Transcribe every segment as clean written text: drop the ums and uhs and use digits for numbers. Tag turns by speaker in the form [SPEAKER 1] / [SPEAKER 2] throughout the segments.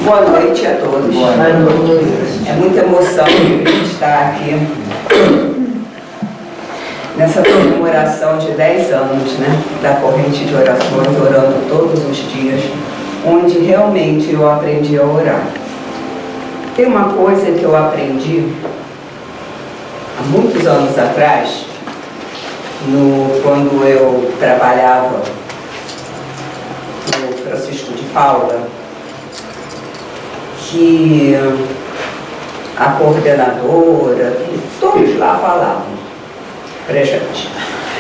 [SPEAKER 1] Boa noite a todos.
[SPEAKER 2] Boa noite.
[SPEAKER 1] É muita emoção estar aqui nessa comemoração de 10 anos, né, da corrente de orações, orando todos os dias, onde realmente eu aprendi a orar. Tem uma coisa que eu aprendi há muitos anos atrás, quando eu trabalhava no Francisco de Paula, que a coordenadora, todos lá falavam pra gente: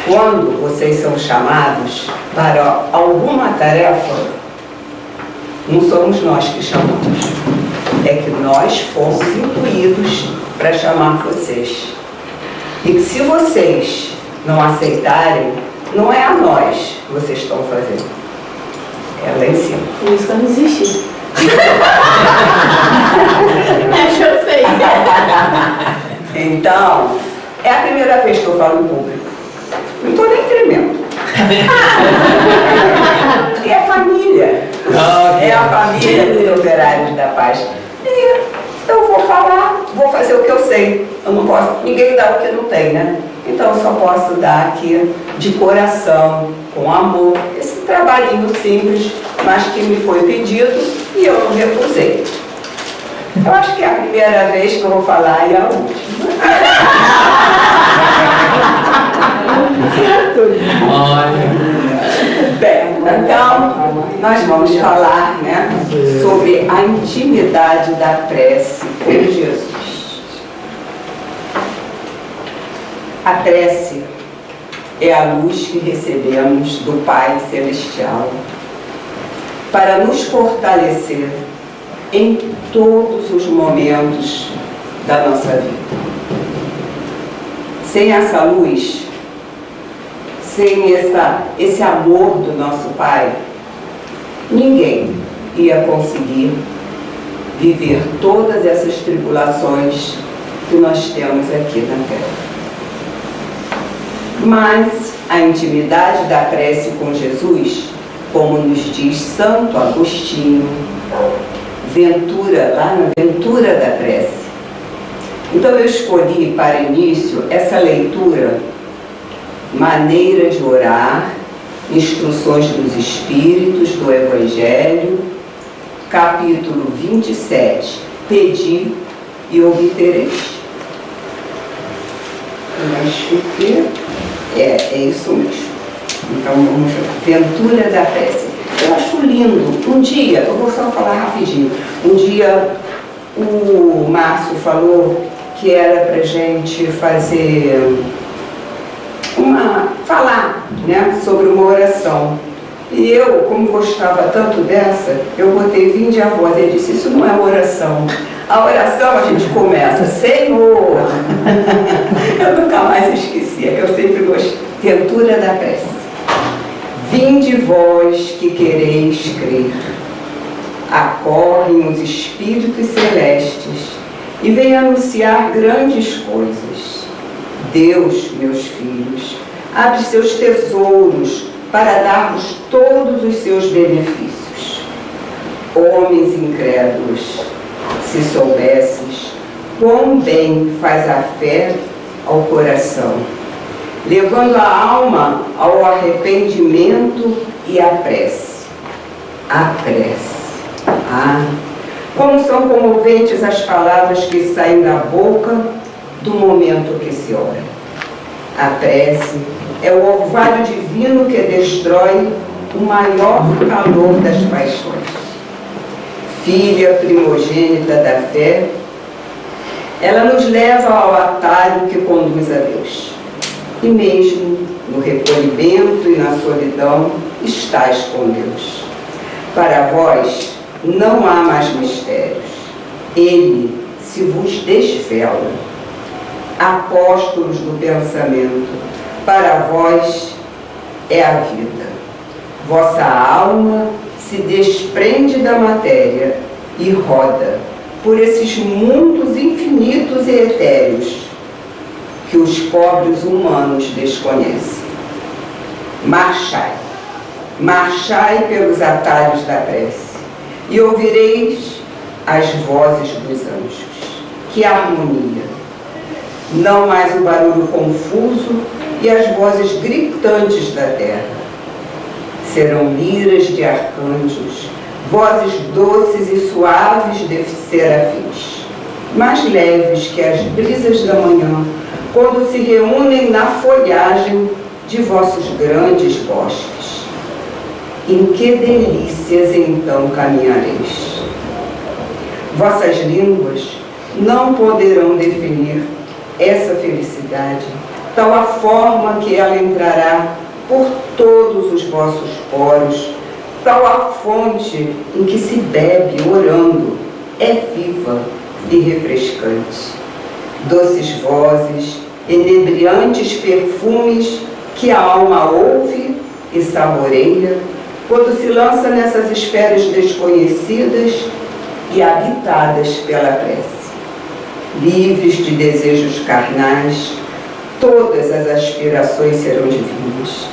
[SPEAKER 1] quando vocês são chamados para alguma tarefa, não somos nós que chamamos, é que nós fomos intuídos para chamar vocês. E que se vocês não aceitarem, não é a nós que vocês estão fazendo, é lá em cima.
[SPEAKER 3] Por isso que eu não existi. Acho eu sei.
[SPEAKER 1] Então, é a primeira vez que eu falo em público. Não estou nem tremendo. Porque é família. É a família dos operários da paz. E eu vou falar, vou fazer o que eu sei. Eu não posso, ninguém dá o que não tem, né? Então eu só posso dar aqui de coração, com amor, esse trabalhinho simples, mas que me foi pedido e eu não recusei. Eu acho que é a primeira vez que eu vou falar e a última. Bem, então nós vamos falar, né, sobre a intimidade da prece com Jesus. A prece é a luz que recebemos do Pai Celestial para nos fortalecer em todos os momentos da nossa vida. Sem essa luz, sem esse amor do nosso Pai, ninguém ia conseguir viver todas essas tribulações que nós temos aqui na Terra. Mas a intimidade da prece com Jesus, como nos diz Santo Agostinho, Ventura, lá na Ventura da Prece. Então eu escolhi para início essa leitura, Maneira de Orar, Instruções dos Espíritos do Evangelho, capítulo 27, Pedi e obtereis. Eu acho que é isso mesmo. Então vamos lá. Ventura da Prece. Eu acho lindo. Um dia, eu vou só falar rapidinho. Um dia o Márcio falou que era pra gente fazer falar, né, sobre uma oração. E eu, como gostava tanto dessa, eu botei vinde a voz. Ele disse: isso não é uma oração. A oração a gente começa, Senhor. Eu nunca mais esqueci, é que eu sempre gostei. Ventura da Prece. Vinde vós que quereis crer, acorrem os espíritos celestes e vêm anunciar grandes coisas. Deus, meus filhos, abre seus tesouros para dar-vos todos os seus benefícios. Homens incrédulos, se soubesses quão bem faz a fé ao coração, levando a alma ao arrependimento e à prece. A prece. Como são comoventes as palavras que saem da boca do momento que se ora. A prece é o orvalho divino que destrói o maior calor das paixões. Filha primogênita da fé, ela nos leva ao atalho que conduz a Deus. E mesmo no recolhimento e na solidão, estás com Deus. Para vós não há mais mistérios. Ele se vos desvela. Apóstolos do pensamento, para vós é a vida. Vossa alma se desprende da matéria e roda por esses mundos infinitos e etéreos que os pobres humanos desconhecem. Marchai pelos atalhos da prece, e ouvireis as vozes dos anjos. Que harmonia! Não mais o barulho confuso e as vozes gritantes da terra. Serão liras de arcanjos, vozes doces e suaves de serafins, mais leves que as brisas da manhã, quando se reúnem na folhagem de vossos grandes bosques. Em que delícias então caminhareis! Vossas línguas não poderão definir essa felicidade, tal a forma que ela entrará por todos os vossos poros, tal a fonte em que se bebe orando, é viva e refrescante. Doces vozes, inebriantes perfumes que a alma ouve e saboreia quando se lança nessas esferas desconhecidas e habitadas pela prece. Livres de desejos carnais, todas as aspirações serão divinas.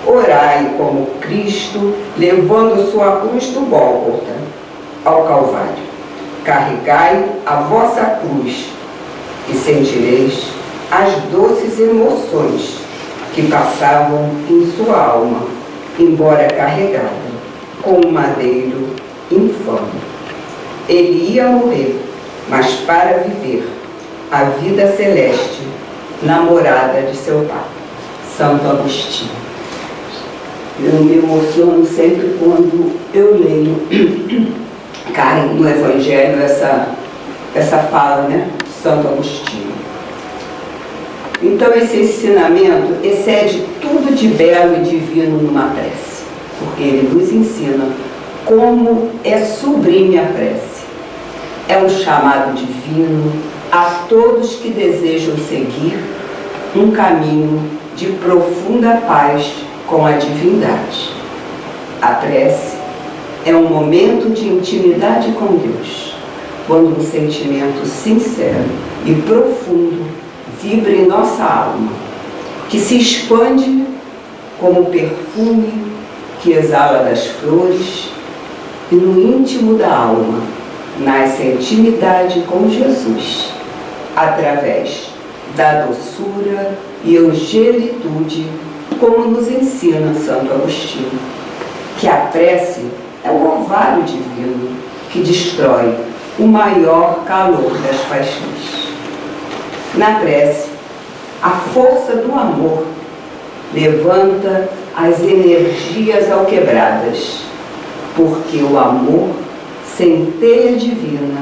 [SPEAKER 1] Orai como Cristo, levando sua cruz do Gólgota ao Calvário. Carregai a vossa cruz e sentireis as doces emoções que passavam em sua alma, embora carregada com um madeiro infame. Ele ia morrer, mas para viver a vida celeste na morada de seu Pai. Santo Agostinho. Eu me emociono sempre quando eu leio, Karen, no Evangelho, essa fala, né? Santo Agostinho. Então esse ensinamento excede tudo de belo e divino numa prece, porque ele nos ensina como é sublime a prece. É um chamado divino a todos que desejam seguir um caminho de profunda paz com a divindade. A prece é um momento de intimidade com Deus, quando um sentimento sincero e profundo vibra em nossa alma, que se expande como o perfume que exala das flores, e no íntimo da alma nasce a intimidade com Jesus, através da doçura e angelitude, como nos ensina Santo Agostinho, que a prece é o orvalho divino que destrói o maior calor das paixões. Na prece, a força do amor levanta as energias alquebradas, porque o amor, centelha divina,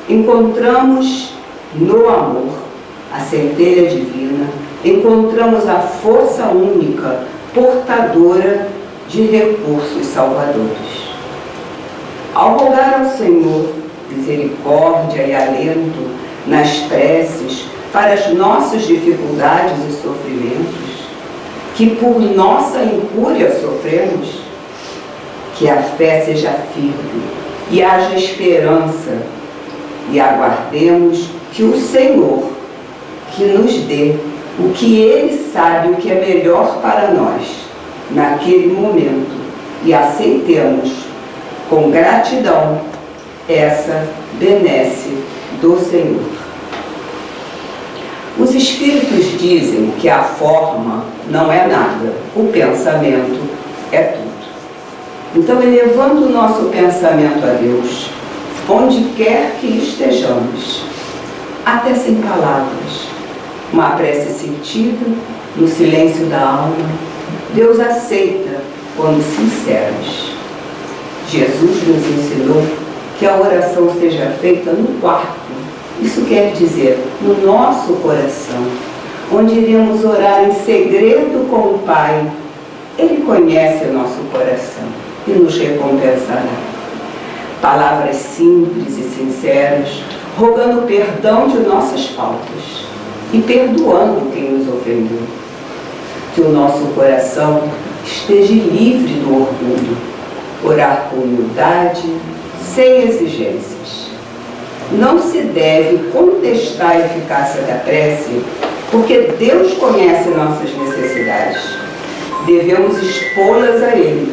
[SPEAKER 1] encontramos no amor, a centelha divina, encontramos a força única, portadora de recursos salvadores. Ao rogar ao Senhor misericórdia e alento nas preces para as nossas dificuldades e sofrimentos, que por nossa incúria sofremos, que a fé seja firme e haja esperança, e aguardemos que o Senhor, que nos dê o que Ele sabe o que é melhor para nós naquele momento, e aceitemos com gratidão essa benesse do Senhor. Os Espíritos dizem que a forma não é nada, o pensamento é tudo. Então, elevando o nosso pensamento a Deus, onde quer que estejamos, até sem palavras, uma prece sentida no silêncio da alma, Deus aceita quando sinceros. Jesus nos ensinou que a oração seja feita no quarto. Isso quer dizer, no nosso coração, onde iremos orar em segredo com o Pai. Ele conhece o nosso coração e nos recompensará. Palavras simples e sinceras, rogando perdão de nossas faltas e perdoando quem nos ofendeu. Que o nosso coração esteja livre do orgulho, orar com humildade, sem exigências. Não se deve contestar a eficácia da prece, porque Deus conhece nossas necessidades. Devemos expô-las a Ele.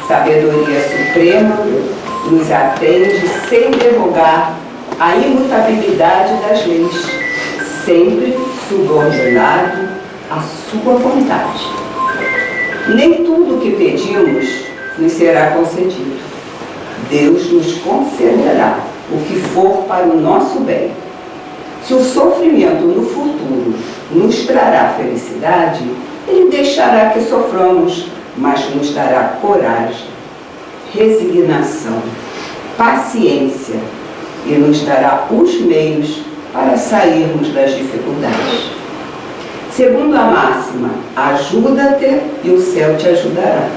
[SPEAKER 1] Sabedoria suprema nos atende sem derrogar a imutabilidade das leis, sempre subordinado à sua vontade. Nem tudo o que pedimos nos será concedido. Deus nos concederá o que for para o nosso bem. Se o sofrimento no futuro nos trará felicidade, Ele deixará que soframos, mas nos dará coragem, resignação, paciência e nos dará os meios para sairmos das dificuldades. Segundo a máxima, ajuda-te e o céu te ajudará.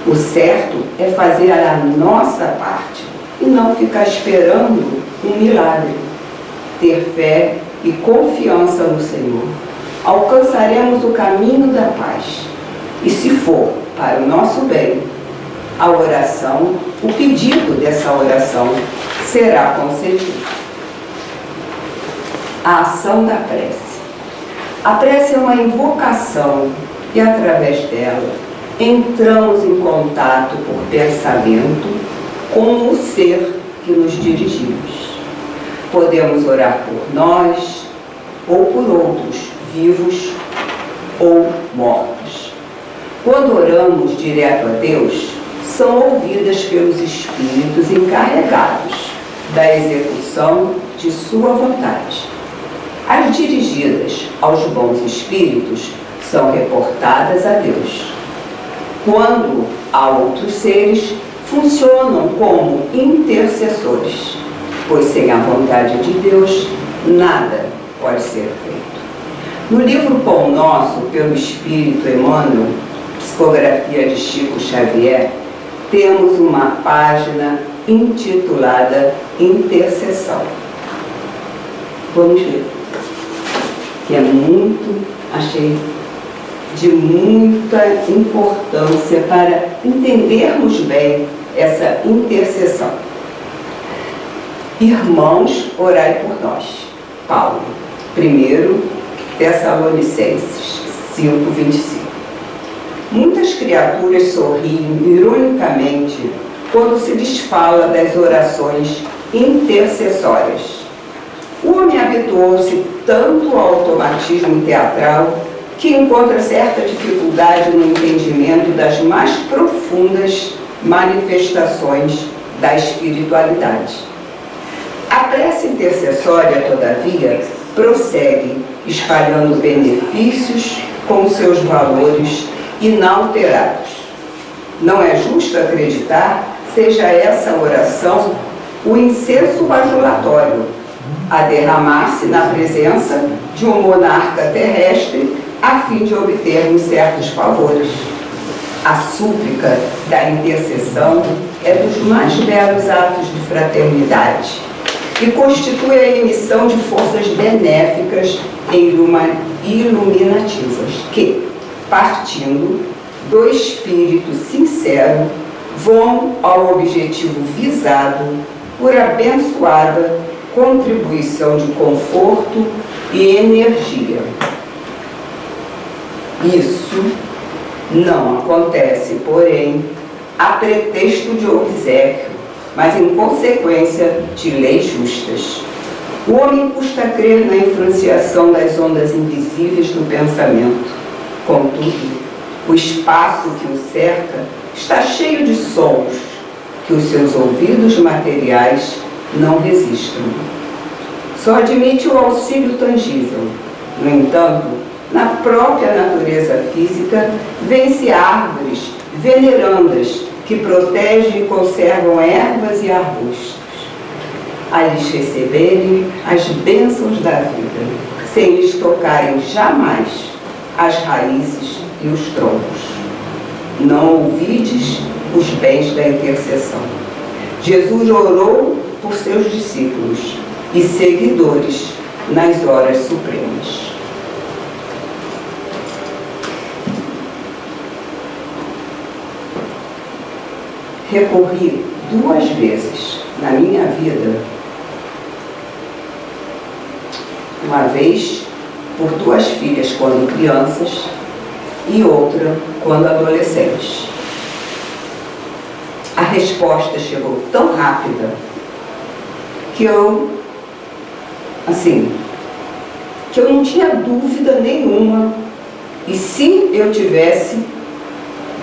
[SPEAKER 1] O certo é fazer a nossa parte e não ficar esperando um milagre. Ter fé e confiança no Senhor. Alcançaremos o caminho da paz. E se for para o nosso bem, a oração, o pedido dessa oração será concedido. A ação da prece. A prece é uma invocação e, através dela, entramos em contato por pensamento com o ser que nos dirigimos. Podemos orar por nós ou por outros, vivos ou mortos. Quando oramos direto a Deus, são ouvidas pelos espíritos encarregados da execução de sua vontade. As dirigidas aos bons espíritos são reportadas a Deus. Quando há outros seres, funcionam como intercessores, pois sem a vontade de Deus, nada pode ser feito. No livro Pão Nosso, pelo Espírito Emmanuel, psicografia de Chico Xavier, temos uma página intitulada Intercessão. Vamos ler, que é achei de muita importância para entendermos bem essa intercessão. Irmãos, orai por nós. Paulo, 1 Tessalonicenses 5:25. Muitas criaturas sorriem ironicamente quando se lhes fala das orações intercessórias. O homem habituou-se tanto ao automatismo teatral que encontra certa dificuldade no entendimento das mais profundas manifestações da espiritualidade. A prece intercessória, todavia, prossegue espalhando benefícios com seus valores inalterados. Não é justo acreditar seja essa oração o incenso bajulatório a derramar-se na presença de um monarca terrestre a fim de obtermos certos favores. A súplica da intercessão é dos mais belos atos de fraternidade e constitui a emissão de forças benéficas e iluminativas que, partindo do espírito sincero, vão ao objetivo visado por abençoada contribuição de conforto e energia. Isso não acontece, porém, a pretexto de obséquio, mas em consequência de leis justas. O homem custa crer na influenciação das ondas invisíveis do pensamento. Contudo, o espaço que o cerca está cheio de sons que os seus ouvidos materiais não resistem. Só admite o auxílio tangível. No entanto, na própria natureza física, vê-se árvores venerandas que protegem e conservam ervas e arbustos, a lhes receberem as bênçãos da vida, sem lhes tocarem jamais as raízes e os troncos. Não ouvides os bens da intercessão. Jesus orou por seus discípulos e seguidores nas horas supremas. Recorri 2 vezes na minha vida, uma vez por 2 filhas quando crianças e outra quando adolescentes. A resposta chegou tão rápida que eu não tinha dúvida nenhuma, e se eu tivesse,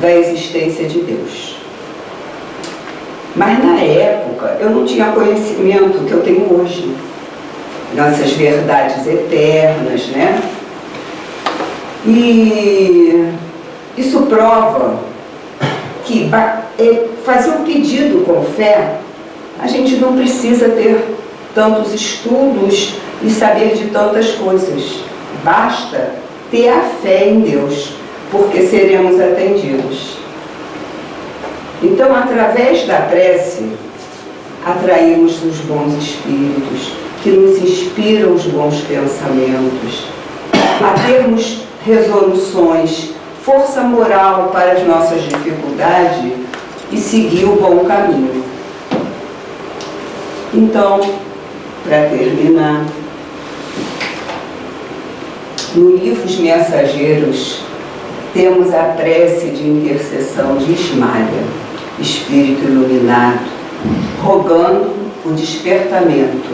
[SPEAKER 1] da existência de Deus. Mas na época eu não tinha conhecimento que eu tenho hoje, dessas verdades eternas, né? E isso prova que fazer um pedido com fé, a gente não precisa ter tantos estudos e saber de tantas coisas. Basta ter a fé em Deus, porque seremos atendidos. Então, através da prece, atraímos os bons espíritos, que nos inspiram os bons pensamentos, a termos resoluções, força moral para as nossas dificuldades e seguir o bom caminho. Então, para terminar, no livro Os Mensageiros, temos a prece de intercessão de Ismália, espírito iluminado, rogando o despertamento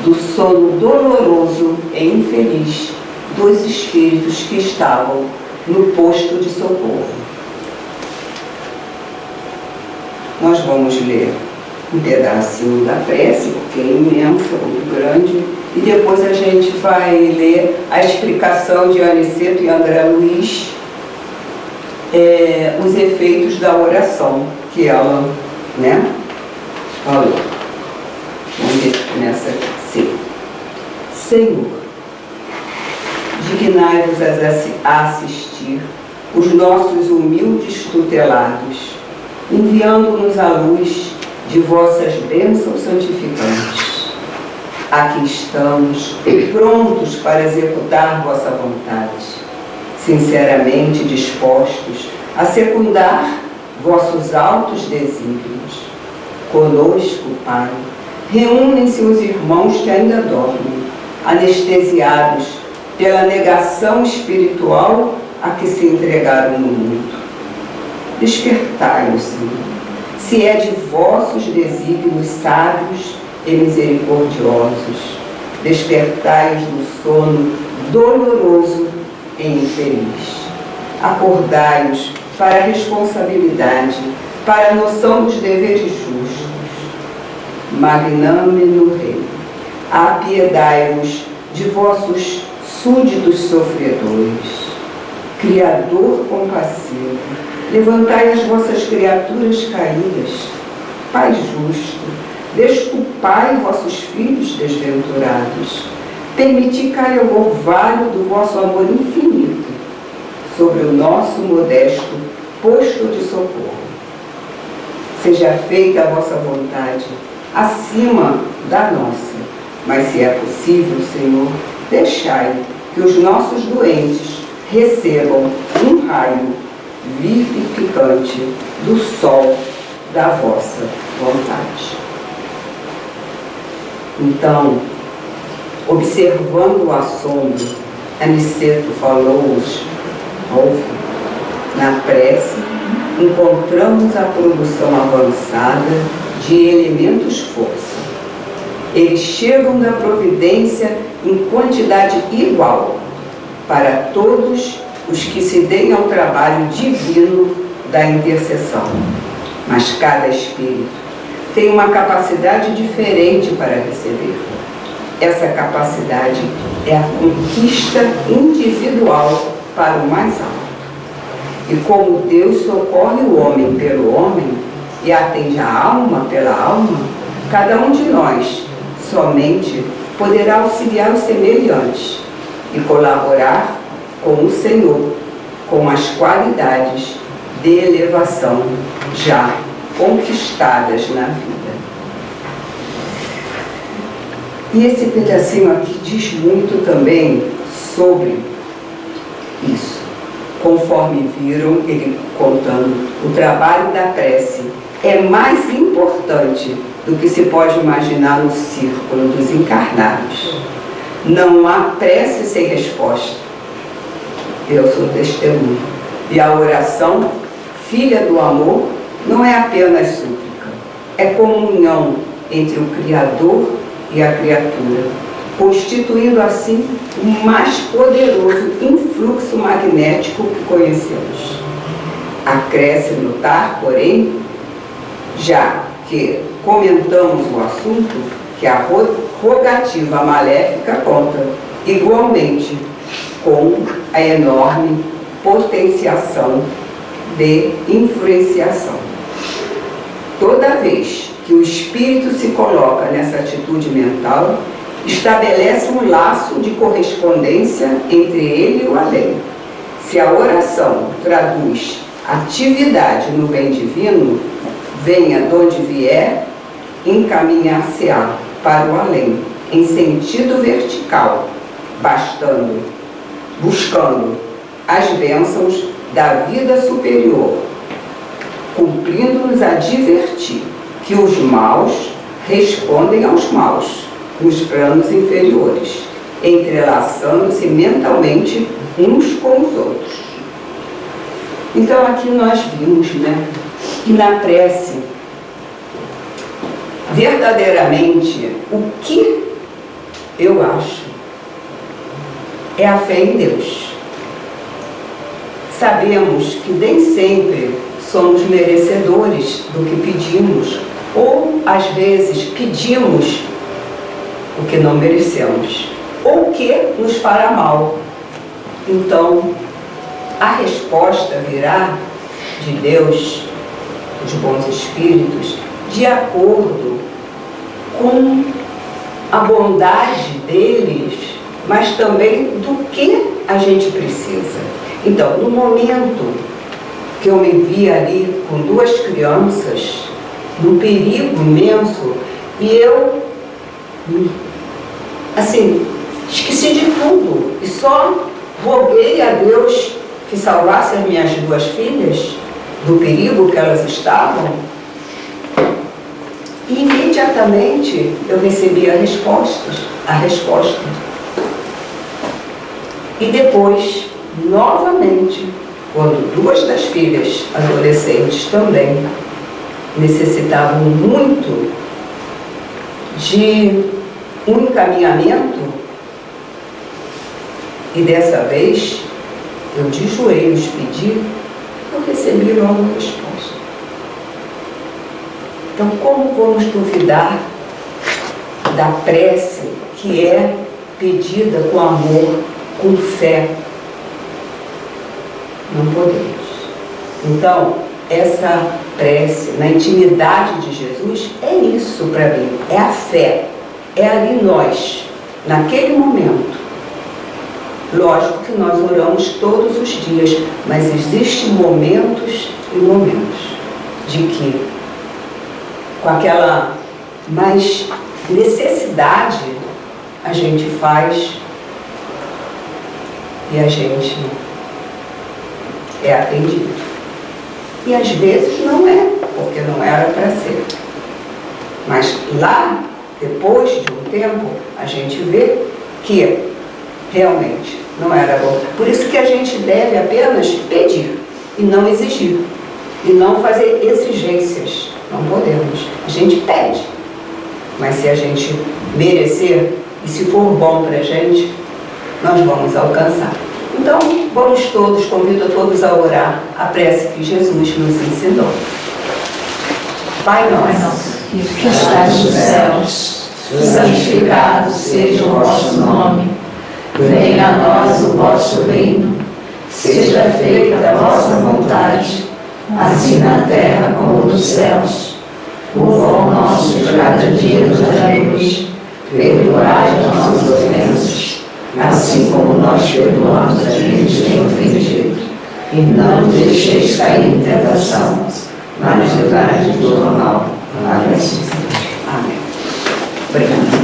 [SPEAKER 1] do sono doloroso e infeliz dos espíritos que estavam no posto de socorro. Nós vamos ler um pedacinho da prece, porque é imensa, muito grande, e depois a gente vai ler a explicação de Aniceto e André Luiz, os efeitos da oração que ela, falou. Vamos ver se começa assim. Senhor, dignai-vos a assistir os nossos humildes tutelados, enviando-nos a luz de vossas bênçãos santificantes. Aqui estamos, prontos para executar vossa vontade, sinceramente dispostos a secundar vossos altos desígnios. Conosco, Pai, reúnem-se os irmãos que ainda dormem, anestesiados pela negação espiritual a que se entregaram no mundo. Despertai-os, Senhor, se é de vossos desígnios sábios e misericordiosos. Despertai-os do sono doloroso e infeliz. Acordai-os para a responsabilidade, para a noção dos deveres justos. Magnânimo Rei, apiedai-vos de vossos súditos sofredores. Criador compassivo, levantai as vossas criaturas caídas. Pai justo, desculpai vossos filhos desventurados. Permiti caia o orvalho do vosso amor infinito sobre o nosso modesto posto de socorro. Seja feita a vossa vontade acima da nossa, mas se é possível, Senhor, deixai que os nossos doentes recebam um raio vivificante do sol da vossa vontade. Então, observando o assombro, Aniceto falou-os na prece, encontramos a produção avançada de elementos força. Eles chegam da providência em quantidade igual para todos os que se deem ao trabalho divino da intercessão. Mas cada espírito tem uma capacidade diferente para receber. Essa capacidade é a conquista individual para o mais alto. E como Deus socorre o homem pelo homem e atende a alma pela alma, cada um de nós somente poderá auxiliar os semelhantes e colaborar com o Senhor, com as qualidades de elevação já conquistadas na vida. E esse pedacinho aqui diz muito também sobre isso. Conforme viram, ele contando, o trabalho da prece é mais importante do que se pode imaginar no círculo dos encarnados. Não há prece sem resposta. Eu sou testemunha. E a oração, filha do amor, não é apenas súplica. é comunhão entre o Criador e a criatura, constituindo assim o mais poderoso influxo magnético que conhecemos. Acresce notar, porém, já que comentamos o assunto, que a rogativa maléfica conta igualmente com a enorme potenciação de influenciação. Toda vez que o espírito se coloca nessa atitude mental, estabelece um laço de correspondência entre ele e o além. Se a oração traduz atividade no bem divino, venha de onde vier, encaminhar-se-á para o além, em sentido vertical, buscando as bênçãos da vida superior, cumprindo-nos a advertir que os maus respondem aos maus nos planos inferiores, entrelaçando-se mentalmente uns com os outros. Então aqui nós vimos, que na prece, verdadeiramente, o que eu acho é a fé em Deus. Sabemos que nem sempre somos merecedores do que pedimos, ou às vezes pedimos o que não merecemos, ou o que nos fará mal. Então, a resposta virá de Deus, dos bons espíritos, de acordo com a bondade deles, mas também do que a gente precisa. Então, no momento que eu me vi ali com duas crianças, num perigo imenso, e eu, esqueci de tudo, e só roguei a Deus que salvasse as minhas duas filhas do perigo que elas estavam, e imediatamente eu recebi a resposta. E depois, novamente, quando duas das filhas adolescentes também necessitavam muito de um encaminhamento, e dessa vez eu de joelhos pedi, eu recebi logo a resposta. Então, como vamos duvidar da prece que é pedida com amor, com fé? Não podemos. Então, essa prece na intimidade de Jesus é isso para mim, é a fé, é ali nós, naquele momento. Lógico que nós oramos todos os dias, mas existem momentos e momentos de que, com aquela mais necessidade, a gente faz e a gente é atendido. E às vezes não é, porque não era para ser. Mas lá, depois de um tempo, a gente vê que realmente não era bom. Por isso que a gente deve apenas pedir e não exigir. E não fazer exigências. Não podemos. A gente pede. Mas se a gente merecer, e se for bom para a gente, nós vamos alcançar. Então, vamos todos, convido a todos a orar a prece que Jesus nos ensinou. Pai nosso,
[SPEAKER 3] que estás nos céus, santificado seja o vosso nome. Venha a nós o vosso reino. Seja feita a vossa vontade, assim na terra como nos céus. O pão nosso de cada dia nos dai hoje. Perdoai as nossas ofensas, assim como nós perdoamos a quem nos tem ofendido. E não nos deixeis cair em tentação, mas livrai-nos do mal. Amém.
[SPEAKER 1] Amém. Obrigada.